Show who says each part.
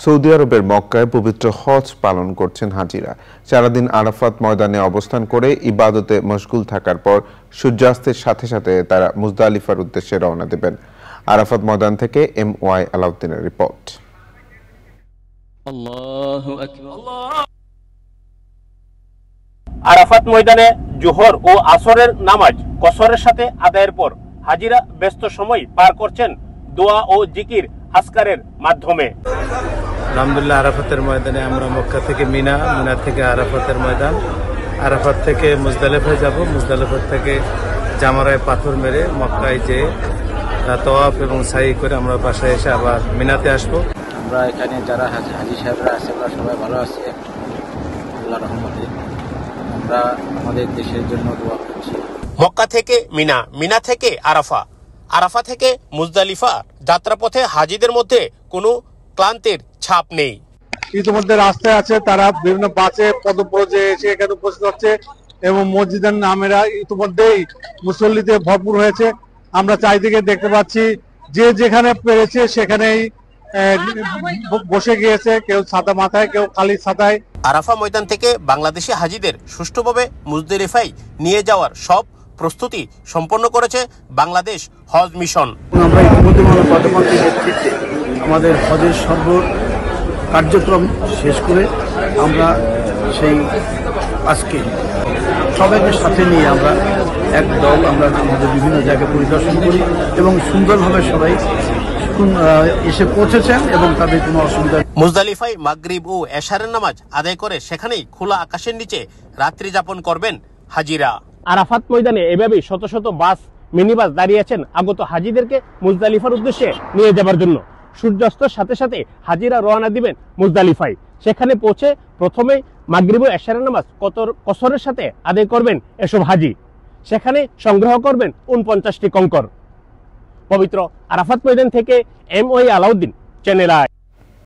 Speaker 1: Saudi আরবের মক্কায় পবিত্র হজ পালন করছেন হাজিরা। সারাদিন আরাফাত ময়দানে অবস্থান করে ইবাদতে মশগুল থাকার পর সূর্যাস্তের সাথে সাথে তারা মুজদালিফার উদ্দেশ্যে রওনা দেবেন। আরাফাত ময়দান থেকে MY আলাউদ্দিনের রিপোর্ট।
Speaker 2: আরাফাত ময়দানে জোহর ও আসরের নামাজ কসরের সাথে আদায়ের পর হাজিরা ব্যস্ত সময় পার করছেন দোয়া ও জিকির আজকারের মাধ্যমে।
Speaker 3: আলহামদুলিল্লাহ, আরাফাতের ময়দানে আমরা মক্কা থেকে মিনা, মিনা থেকে আরাফাতের ময়দান, আরাফাত থেকে মুজদালিফায় যাব, মুজদালিফা থেকে জামারায় পাথর মেরে মক্কায় যে তওয়াফ এবং সাই করে আমরা বাসায় এসে আবার মিনাতে আসবো।
Speaker 4: আমরা এখানে যারা হাজি সাহেবরা আছে আমরা সবাই ভালো আছি আল্লাহর রহমতে। আমরা আমাদের দেশের জন্য দোয়া করছি।
Speaker 2: মক্কা থেকে মিনা, মিনা থেকে আরাফা, আরাফা থেকে মুজদালিফা যাত্রাপথে হাজিদের মধ্যে কোনো ক্লান্তির ছাপ নেই।
Speaker 5: ইতিমধ্যে রাস্তায় আছে, তারা বিভিন্ন বাসে পদব্রজে এসে এখানে উপস্থিত হচ্ছে এবং মসজিদের নামেরা ইতিমধ্যেই মুসল্লিতে ভরপুর হয়েছে। আমরা চারিদিকে দেখতে পাচ্ছি যে যেখানে পেরেছে সেখানেই বসে গিয়েছে, কেউ ছাতা মাথায়, কেউ খালি ছাতায়।
Speaker 2: আরাফা ময়দান থেকে বাংলাদেশি হাজিদের সুষ্ঠুভাবে মুজদালিফায় নিয়ে যাওয়ার সব প্রস্তুতি সম্পন্ন করেছে বাংলাদেশ হজ মিশন।
Speaker 6: আমরা ইতিমধ্যে প্রধানমন্ত্রীর নেতৃত্বে আমাদের হজের সর্ব কার্যক্রম শেষ করে আমরা সেই আজকে সবাইকে সাথে নিয়ে আমরা এক দল আমরা আমাদের বিভিন্ন জায়গায় পরিদর্শন করি এবং সুন্দরভাবে সবাই এসে পৌঁছেছেন এবং তাদের কোনো অসুবিধা।
Speaker 2: মুজদালিফায় মাগরিব ও এশারের নামাজ আদায় করে সেখানেই খোলা আকাশের নিচে রাত্রি যাপন করবেন হাজিরা। আরাফাত ময়দানে এভাবেই শত শত বাস, মিনিবাস দাঁড়িয়েছেন আগত হাজিদেরকে মুজদালিফার উদ্দেশ্যে নিয়ে যাবার জন্য। সূর্যাস্তের সাথে সাথে হাজিরা রওনা দিবেন মুজদালিফায়। সেখানে পৌঁছে প্রথমে মাগরিব ও এশারের নামাজ কসরের সাথে আদায় করবেন এসব হাজি। সেখানে সংগ্রহ করবেন 49টি কঙ্কর। পবিত্র আরাফাত ময়দান থেকে MY আলাউদ্দিন, চ্যানেল আই।